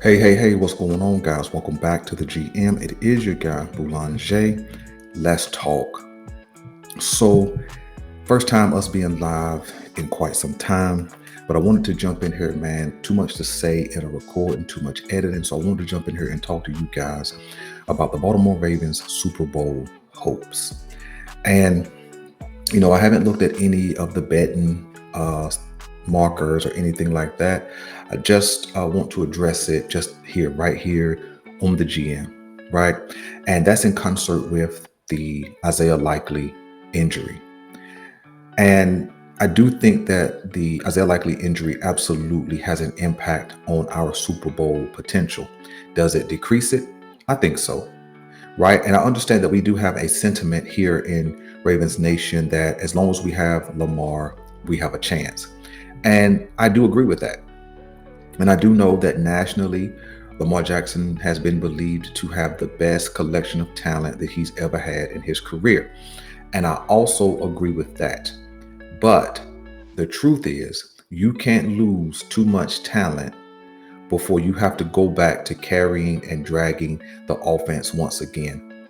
Hey, what's going on, guys? Welcome back to the GM. It is your guy, Boulanger. Let's talk. So, first time us being live in quite some time, but I wanted to jump in here, man. Too much to say in a recording, too much editing. So, I wanted to jump in here and talk to you guys about the Baltimore Ravens Super Bowl hopes. And, I haven't looked at any of the betting markers or anything like that. I just want to address it just here, right here on the GM, right? And that's in concert with the Isaiah Likely injury. And I do think that the Isaiah Likely injury absolutely has an impact on our Super Bowl potential. Does it decrease it? I think so, right? And I understand that we do have a sentiment here in Ravens Nation that as long as we have Lamar, we have a chance. And I do agree with that. And I do know that nationally, Lamar Jackson has been believed to have the best collection of talent that he's ever had in his career. And I also agree with that. But the truth is, you can't lose too much talent before you have to go back to carrying and dragging the offense once again.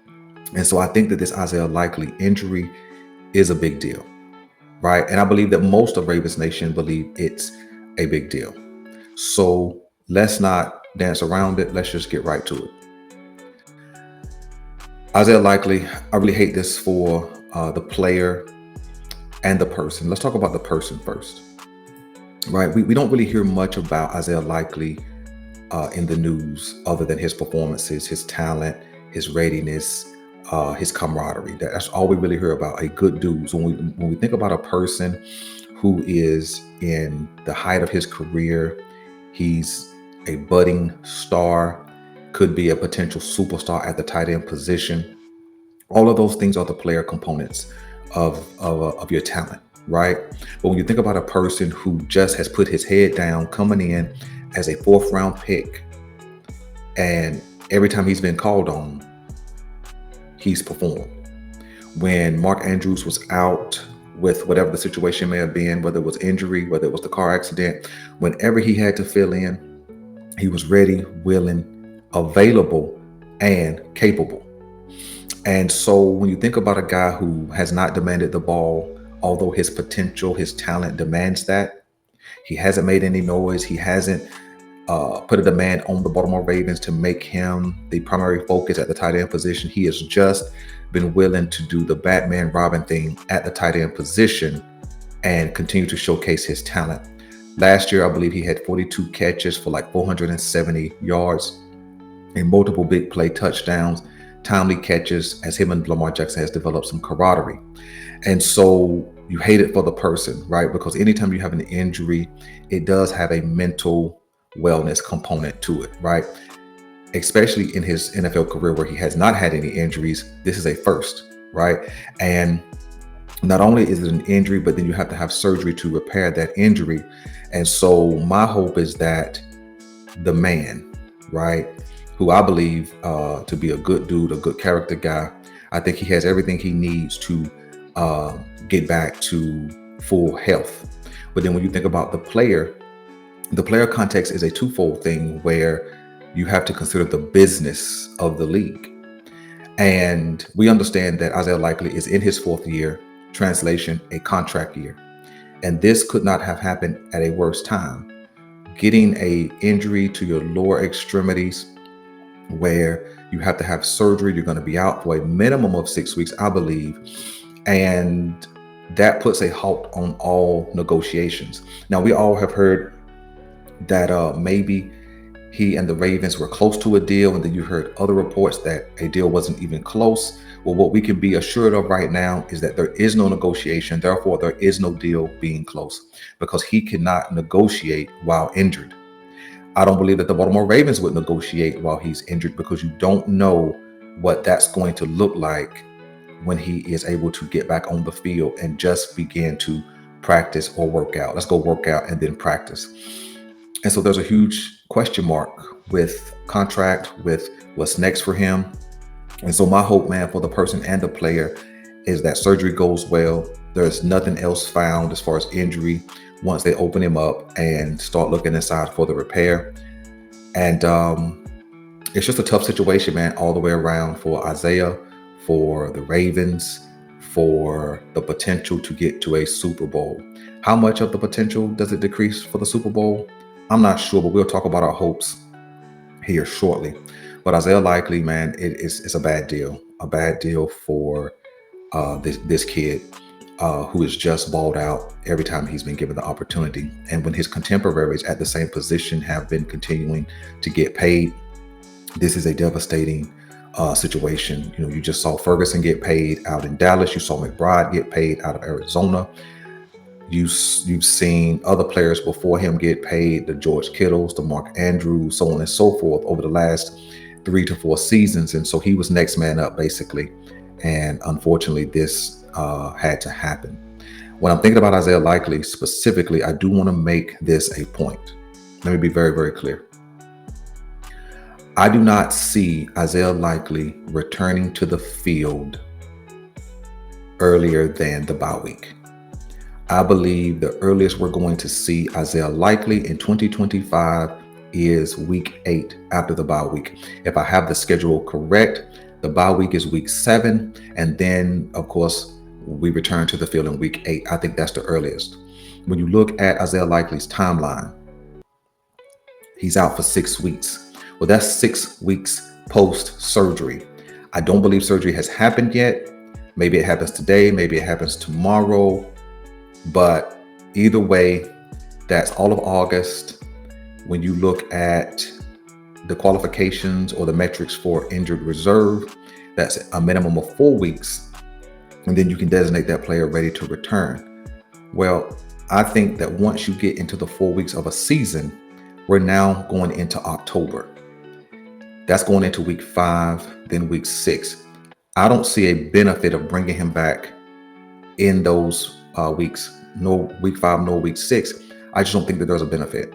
And so I think that this Isaiah Likely injury is a big deal, right? And I believe that most of Ravens Nation believe it's a big deal. So let's not dance around it. Let's just get right to it. Isaiah Likely, I really hate this for the player and the person. Let's talk about the person first, right? We don't really hear much about Isaiah Likely in the news other than his performances, his talent, his readiness, his camaraderie. That's all we really hear about, a good dude. So when we think about a person who is in the height of his career, he's a budding star, could be a potential superstar at the tight end position. All of those things are the player components of your talent, right? But when you think about a person who just has put his head down, coming in as a fourth round pick, and every time he's been called on, he's performed. When Mark Andrews was out with whatever the situation may have been, whether it was injury, whether it was the car accident, whenever he had to fill in, he was ready, willing, available, and capable. And so when you think about a guy who has not demanded the ball, although his potential, his talent demands that, he hasn't made any noise. He hasn't put a demand on the Baltimore Ravens to make him the primary focus at the tight end position. He has just been willing to do the Batman Robin thing at the tight end position and continue to showcase his talent. Last year, I believe he had 42 catches for like 470 yards and multiple big play touchdowns, timely catches, as him and Lamar Jackson has developed some camaraderie. And so you hate it for the person, right? Because anytime you have an injury, it does have a mental wellness component to it, right? Especially in his NFL career where he has not had any injuries. This is a first, right? And not only is it an injury, but then you have to have surgery to repair that injury. And so my hope is that the man, right, who I believe to be a good dude, a good character guy, I think he has everything he needs to get back to full health. But then when you think about the player context is a twofold thing where you have to consider the business of the league. And we understand that Isaiah Likely is in his fourth year, translation, a contract year. And this could not have happened at a worse time. Getting a injury to your lower extremities where you have to have surgery, you're going to be out for a minimum of 6 weeks, I believe. And that puts a halt on all negotiations. Now, we all have heard that maybe he and the Ravens were close to a deal, and then you heard other reports that a deal wasn't even close. Well, what we can be assured of right now is that there is no negotiation. Therefore, there is no deal being close because he cannot negotiate while injured. I don't believe that the Baltimore Ravens would negotiate while he's injured because you don't know what that's going to look like when he is able to get back on the field and just begin to practice or work out. Let's go work out and then practice. And so there's a huge question mark with contract, with what's next for him. And so my hope, man, for the person and the player is that surgery goes well. There's nothing else found as far as injury once they open him up and start looking inside for the repair. And it's just a tough situation, man, all the way around for Isaiah, for the Ravens, for the potential to get to a Super Bowl. How much of the potential does it decrease for the Super Bowl? I'm not sure, but we'll talk about our hopes here shortly. But Isaiah Likely, man, it's a bad deal. A bad deal for this kid who is just balled out every time he's been given the opportunity. And when his contemporaries at the same position have been continuing to get paid, this is a devastating situation. You know, you just saw Ferguson get paid out in Dallas. You saw McBride get paid out of Arizona. You've seen other players before him get paid, the George Kittles, the Mark Andrews, so on and so forth, over the last 3 to 4 seasons. And so he was next man up, basically. And unfortunately, this had to happen. When I'm thinking about Isaiah Likely specifically, I do want to make this a point. Let me be very, very clear. I do not see Isaiah Likely returning to the field earlier than the bye week. I believe the earliest we're going to see Isaiah Likely in 2025 is week 8 after the bye week. If I have the schedule correct, the bye week is week 7. And then, of course, we return to the field in week 8. I think that's the earliest. When you look at Isaiah Likely's timeline, he's out for 6 weeks. Well, that's 6 weeks post-surgery. I don't believe surgery has happened yet. Maybe it happens today. Maybe it happens tomorrow. But either way, that's all of August. When you look at the qualifications or the metrics for injured reserve, that's a minimum of 4 weeks. And then you can designate that player ready to return. Well, I think that once you get into the 4 weeks of a season, we're now going into October. That's going into week 5, then week 6. I don't see a benefit of bringing him back in those weeks. No week 5, no week 6. I just don't think that there's a benefit.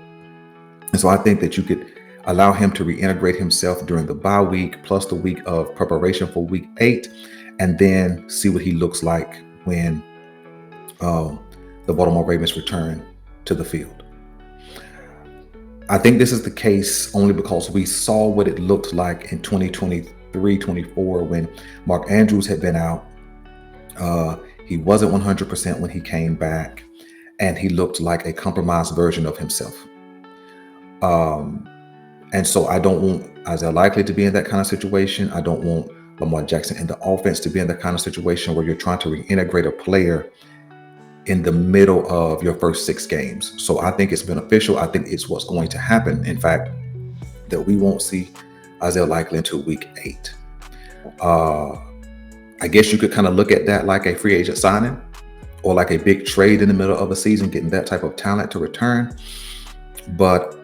And so I think that you could allow him to reintegrate himself during the bye week, plus the week of preparation for week 8, and then see what he looks like when the Baltimore Ravens return to the field. I think this is the case only because we saw what it looked like in 2023-24 when Mark Andrews had been out. He wasn't 100% when he came back, and he looked like a compromised version of himself. And so I don't want Isaiah Likely to be in that kind of situation. I don't want Lamar Jackson in the offense to be in that kind of situation where you're trying to reintegrate a player in the middle of your first 6 games. So I think it's beneficial. I think it's what's going to happen. In fact, that we won't see Isaiah Likely until week 8. I guess you could kind of look at that like a free agent signing or like a big trade in the middle of a season, getting that type of talent to return. But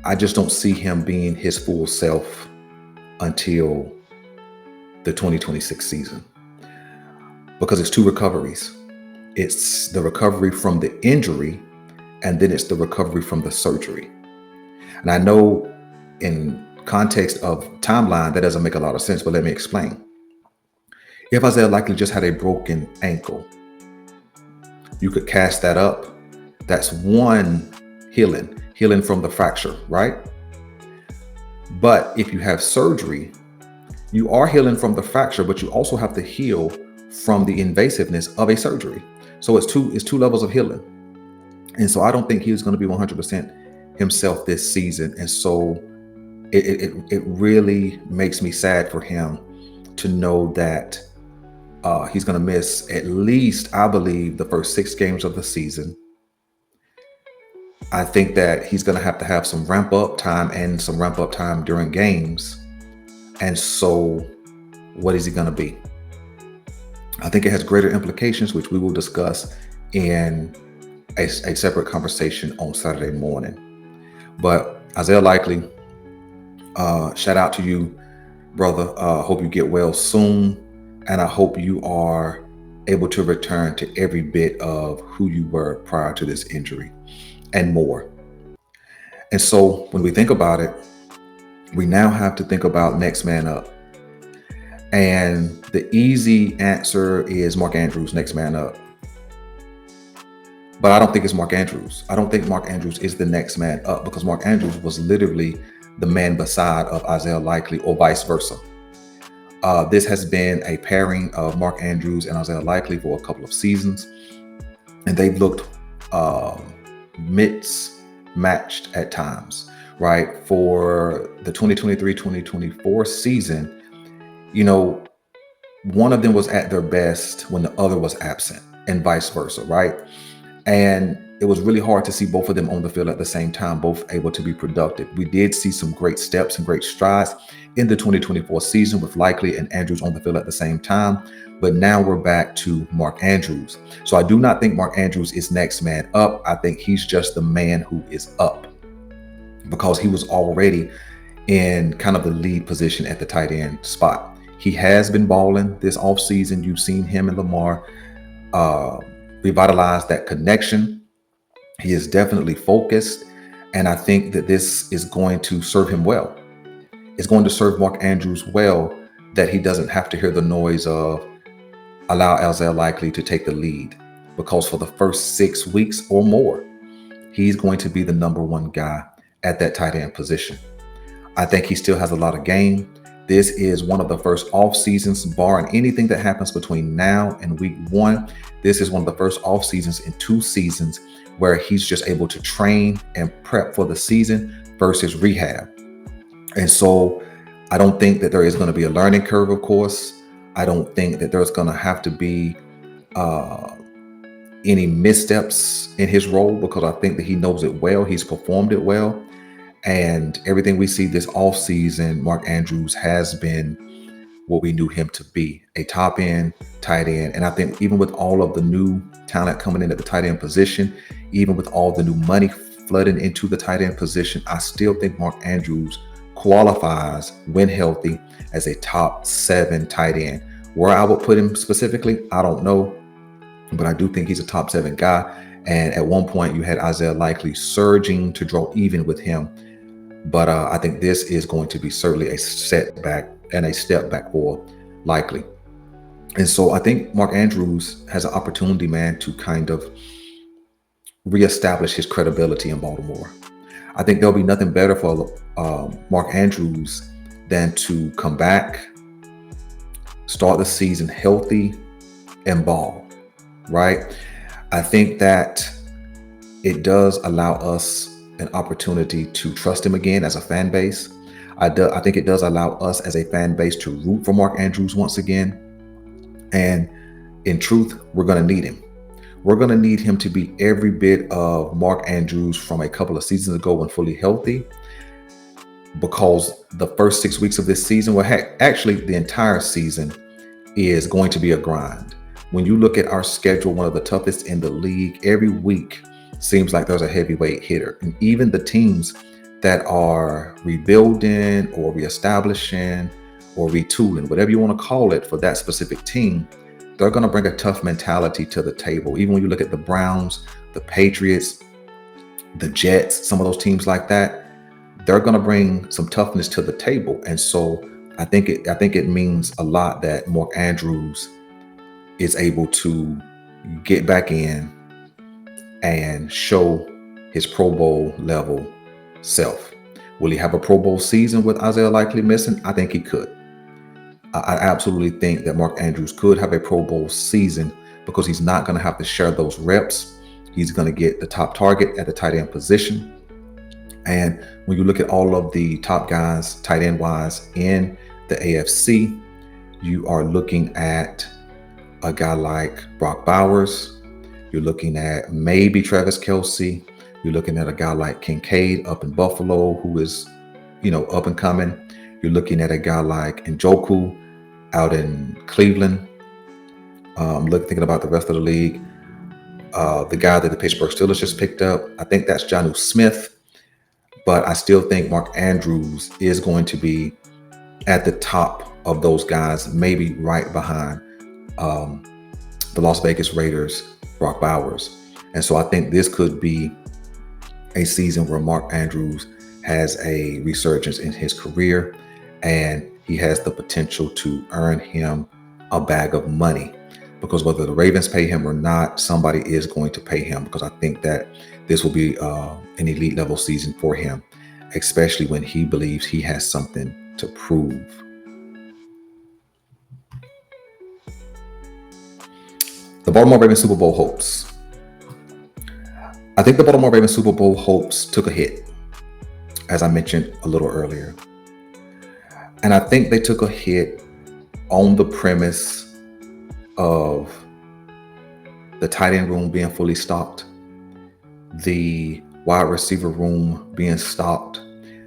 I just don't see him being his full self until the 2026 season, because it's 2 recoveries. It's the recovery from the injury, and then it's the recovery from the surgery. And I know in context of timeline, that doesn't make a lot of sense, but let me explain. If Isaiah Likely just had a broken ankle, you could cast that up. That's one healing from the fracture, right? But if you have surgery, you are healing from the fracture, but you also have to heal from the invasiveness of a surgery. So it's two levels of healing. And so I don't think he's going to be 100% himself this season. And so it really makes me sad for him to know that he's going to miss at least, I believe, the first 6 games of the season. I think that he's going to have some ramp up time and some ramp up time during games. And so what is he going to be? I think it has greater implications, which we will discuss in a separate conversation on Saturday morning. But Isaiah Likely, shout out to you, brother. Hope you get well soon. And I hope you are able to return to every bit of who you were prior to this injury and more. And so when we think about it, we now have to think about next man up. And the easy answer is Mark Andrews, next man up. But I don't think it's Mark Andrews. I don't think Mark Andrews is the next man up, because Mark Andrews was literally the man beside of Isaiah Likely or vice versa. This has been a pairing of Mark Andrews and Isaiah Likely for a couple of seasons, and they've looked mismatched at times, right? For the 2023-2024 season, you know, one of them was at their best when the other was absent, and vice versa, right? And it was really hard to see both of them on the field at the same time, both able to be productive. We did see some great steps and great strides in the 2024 season with Likely and Andrews on the field at the same time. But now we're back to Mark Andrews. So I do not think Mark Andrews is next man up. I think he's just the man who is up, because he was already in kind of the lead position at the tight end spot. He has been balling this offseason. You've seen him and Lamar revitalize that connection. He is definitely focused, and I think that this is going to serve him well. It's going to serve Mark Andrews well that he doesn't have to hear the noise of allow Isaiah Likely to take the lead, because for the first 6 weeks or more, he's going to be the number one guy at that tight end position. I think he still has a lot of game. This is one of the first off seasons, barring anything that happens between now and week 1. This is one of the first off seasons in 2 seasons where he's just able to train and prep for the season versus rehab. And so I don't think that there is going to be a learning curve, of course. I don't think that there's going to have to be any missteps in his role, because I think that he knows it well. He's performed it well. And everything we see this offseason, Mark Andrews has been what we knew him to be, a top end tight end. And I think even with all of the new talent coming in at the tight end position, even with all the new money flooding into the tight end position, I still think Mark Andrews qualifies, when healthy, as a top 7 tight end. Where I would put him specifically, I don't know, but I do think he's a top 7 guy. And at one point you had Isaiah Likely surging to draw even with him. But I think this is going to be certainly a setback and a step back for Likely. And so I think Mark Andrews has an opportunity, man, to kind of reestablish his credibility in Baltimore. I think there'll be nothing better for Mark Andrews than to come back, start the season healthy, and ball, right? I think that it does allow us an opportunity to trust him again as a fan base. I think it does allow us as a fan base to root for Mark Andrews once again. And in truth, we're going to need him. We're going to need him to be every bit of Mark Andrews from a couple of seasons ago when fully healthy, because the first 6 weeks of this season, well, heck, actually the entire season is going to be a grind. When you look at our schedule, one of the toughest in the league, every week seems like there's a heavyweight hitter. And even the teams that are rebuilding or reestablishing or retooling, whatever you want to call it for that specific team, they're going to bring a tough mentality to the table. Even when you look at the Browns, the Patriots, the Jets, some of those teams like that, they're going to bring some toughness to the table. And so I think it means a lot that Mark Andrews is able to get back in and show his Pro Bowl level self. Will he have a Pro Bowl season with Isaiah Likely missing? I think he could. I absolutely think that Mark Andrews could have a Pro Bowl season, because he's not going to have to share those reps. He's going to get the top target at the tight end position. And when you look at all of the top guys, tight end wise, in the AFC, you are looking at a guy like Brock Bowers. You're looking at maybe Travis Kelce. You're looking at a guy like Kincaid up in Buffalo, who is, up and coming. You're looking at a guy like Njoku out in Cleveland. Thinking about the rest of the league. The guy that the Pittsburgh Steelers just picked up, I think that's Jonnu Smith. But I still think Mark Andrews is going to be at the top of those guys, maybe right behind the Las Vegas Raiders, Brock Bowers. And so I think this could be a season where Mark Andrews has a resurgence in his career, and he has the potential to earn him a bag of money, because whether the Ravens pay him or not, somebody is going to pay him, because I think that this will be an elite level season for him. especially when he believes he has something to prove. The Baltimore Ravens Super Bowl hopes. I think the Baltimore Ravens Super Bowl hopes took a hit, as I mentioned a little earlier. And I think they took a hit on the premise of the tight end room being fully stocked, the wide receiver room being stocked,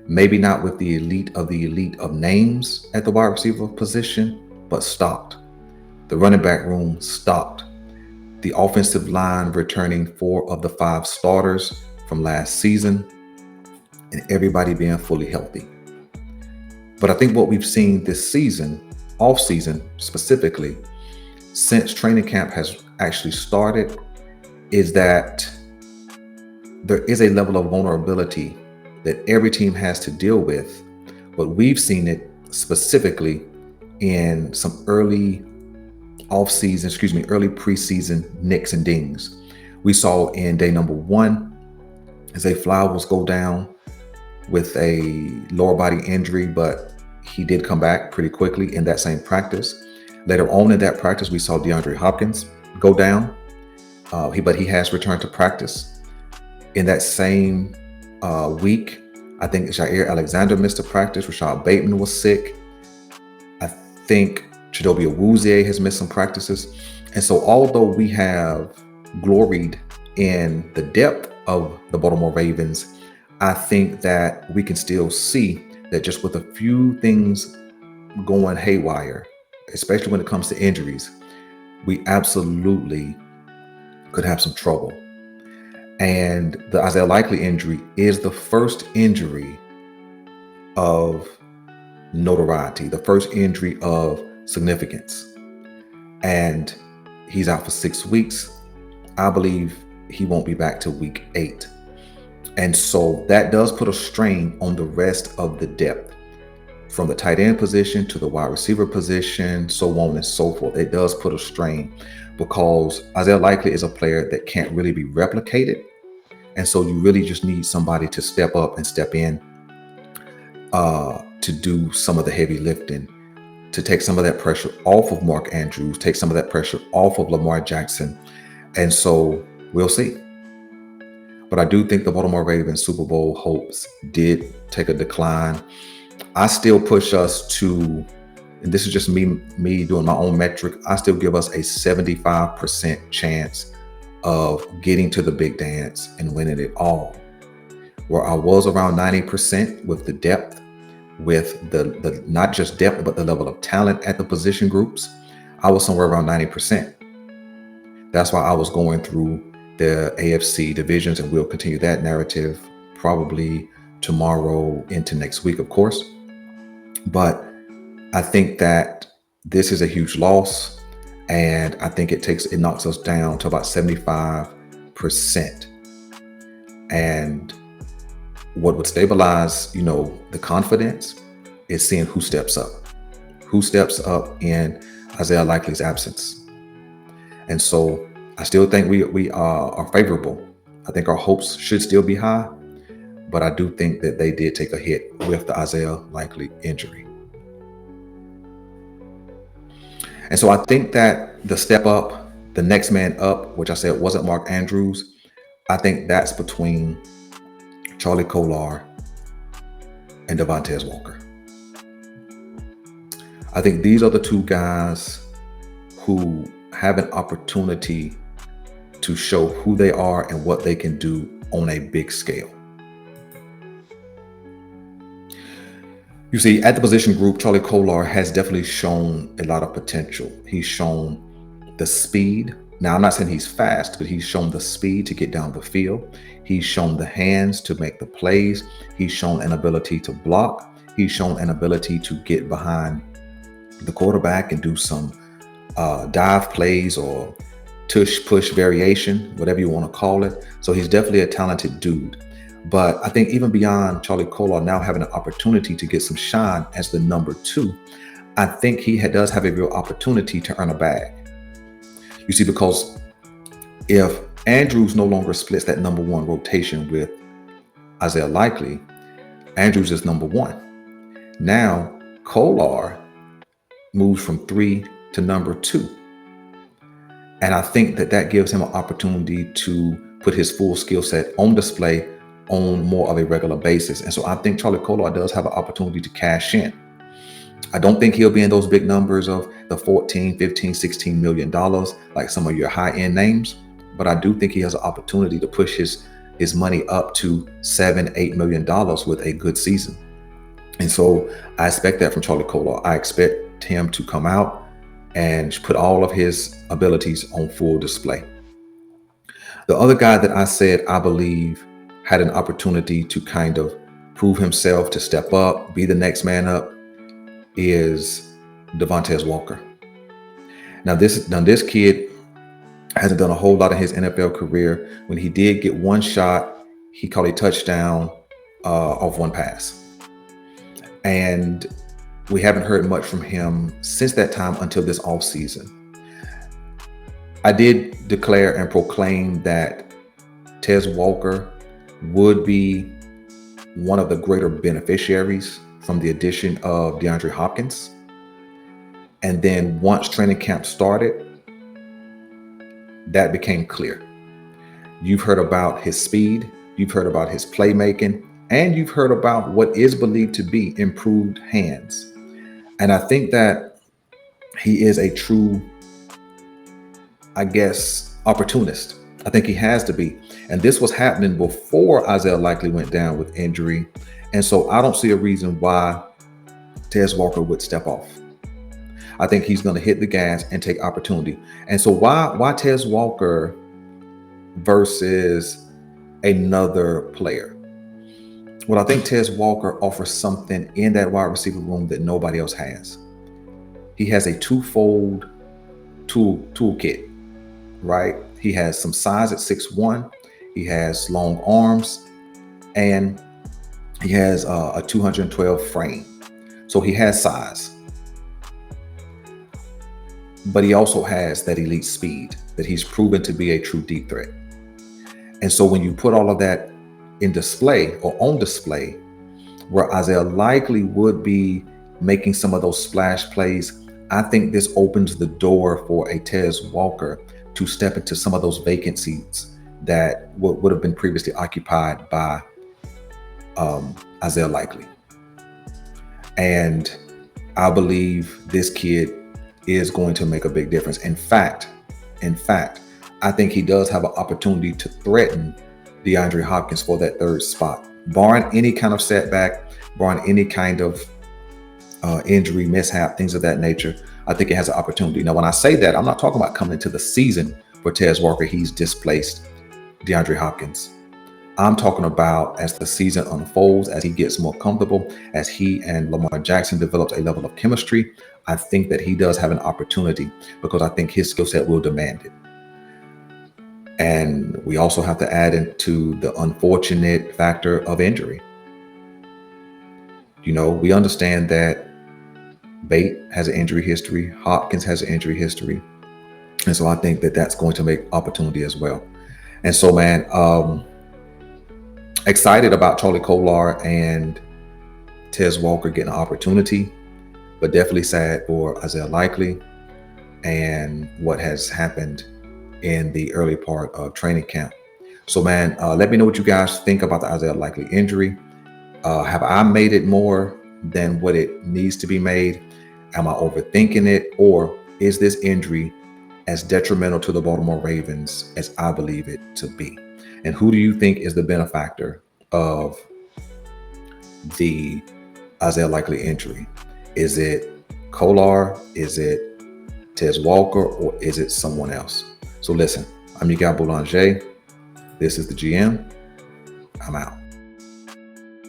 maybe not with the elite of names at the wide receiver position, but stocked. The running back room stocked. The offensive line returning 4 of the 5 starters from last season, and everybody being fully healthy. But I think what we've seen this season, off season specifically, since training camp has actually started, is that there is a level of vulnerability that every team has to deal with. But we've seen it specifically in some early preseason nicks and dings. We saw in day number 1, Zay Flowers go down with a lower body injury, but he did come back pretty quickly in that same practice. Later on in that practice, we saw DeAndre Hopkins go down, but he has returned to practice. In that same week, I think Jair Alexander missed a practice. Rashad Bateman was sick. I think Chidobe Awuzie has missed some practices. And so although we have gloried in the depth of the Baltimore Ravens, I think that we can still see that just with a few things going haywire, especially when it comes to injuries, we absolutely could have some trouble. And the Isaiah Likely injury is the first injury of notoriety, the first injury of significance. And he's out for 6 weeks. I believe he won't be back till week 8. And so that does put a strain on the rest of the depth, from the tight end position to the wide receiver position, so on and so forth. It does put a strain because Isaiah Likely is a player that can't really be replicated. And so you really just need somebody to step up and step in to do some of the heavy lifting, to take some of that pressure off of Mark Andrews, take some of that pressure off of Lamar Jackson. And so we'll see. But I do think the Baltimore Ravens Super Bowl hopes did take a decline. I still push us to, and this is just me doing my own metric, I still give us a 75% chance of getting to the big dance and winning it all. Where I was around 90% with the depth, with the not just depth, but the level of talent at the position groups, I was somewhere around 90%. That's why I was going through the AFC divisions, and we'll continue that narrative probably tomorrow into next week, of course. But I think that this is a huge loss, and I think it knocks us down to about 75%. And what would stabilize, the confidence is seeing who steps up in Isaiah Likely's absence. And so I still think we are favorable. I think our hopes should still be high, but I do think that they did take a hit with the Isaiah Likely injury. And so I think that the step up, the next man up, which I said wasn't Mark Andrews, I think that's between Charlie Kolar and Devontae Walker. I think these are the two guys who have an opportunity to show who they are and what they can do on a big scale. You see, at the position group, Charlie Kolar has definitely shown a lot of potential. He's shown the speed. Now, I'm not saying he's fast, but he's shown the speed to get down the field. He's shown the hands to make the plays. He's shown an ability to block. He's shown an ability to get behind the quarterback and do some dive plays or tush push variation, whatever you want to call it. So he's definitely a talented dude. But I think even beyond Charlie Kolar now having an opportunity to get some shine as the number 2, I think he does have a real opportunity to earn a bag. You see, because if Andrews no longer splits that number 1 rotation with Isaiah Likely, Andrews is number one. Now, Kolar moves from 3 to number 2. And I think that that gives him an opportunity to put his full skill set on display on more of a regular basis. And so I think Charlie Kolar does have an opportunity to cash in. I don't think he'll be in those big numbers of the 14, 15, 16 million dollars like some of your high-end names, but I do think he has an opportunity to push his money up to 7, 8 million dollars with a good season. And so I expect that from Charlie Kolar. I expect him to come out and put all of his abilities on full display. The other guy that I said I believe had an opportunity to kind of prove himself, to step up, be the next man up, is Devontae Walker. Now this kid hasn't done a whole lot in his NFL career. When he did get one shot, he caught a touchdown off one pass. And we haven't heard much from him since that time until this offseason. I did declare and proclaim that Tez Walker would be one of the greater beneficiaries from the addition of DeAndre Hopkins. And then once training camp started, that became clear. You've heard about his speed, you've heard about his playmaking, and you've heard about what is believed to be improved hands. And I think that he is a true, I guess, opportunist. I think he has to be. And this was happening before Isaiah Likely went down with injury. And so I don't see a reason why Tez Walker would step off. I think he's going to hit the gas and take opportunity. And so why Tez Walker versus another player? Well, I think Tez Walker offers something in that wide receiver room that nobody else has. He has a twofold toolkit, right? He has some size at 6'1". He has long arms, and he has a 212 frame. So he has size. But he also has that elite speed that he's proven to be a true deep threat. And so when you put all of that in display or on display, where Isaiah Likely would be making some of those splash plays, I think this opens the door for a Tez Walker to step into some of those vacant seats that would have been previously occupied by Isaiah Likely. And I believe this kid is going to make a big difference. In fact, I think he does have an opportunity to threaten DeAndre Hopkins for that third spot, barring any kind of setback, barring any kind of injury, mishap, things of that nature. I think it has an opportunity. Now, when I say that, I'm not talking about coming into the season for Tez Walker. He's displaced DeAndre Hopkins. I'm talking about as the season unfolds, as he gets more comfortable, as he and Lamar Jackson develops a level of chemistry. I think that he does have an opportunity because I think his skill set will demand it. And we also have to add into the unfortunate factor of injury. You know, we understand that Bate has an injury history, Hopkins has an injury history. And so I think that that's going to make opportunity as well. And so, man, excited about Charlie Kolar and Tez Walker getting an opportunity, but definitely sad for Isaiah Likely and what has happened in the early part of training camp. So, man, let me know what you guys think about the Isaiah Likely injury. Have I made it more than what it needs to be made? Am I overthinking it? Or is this injury as detrimental to the Baltimore Ravens as I believe it to be? And who do you think is the benefactor of the Isaiah Likely injury? Is it Kolar? Is it Tez Walker? Or is it someone else? So listen, I'm your guy Boulanger. This is the GM. I'm out.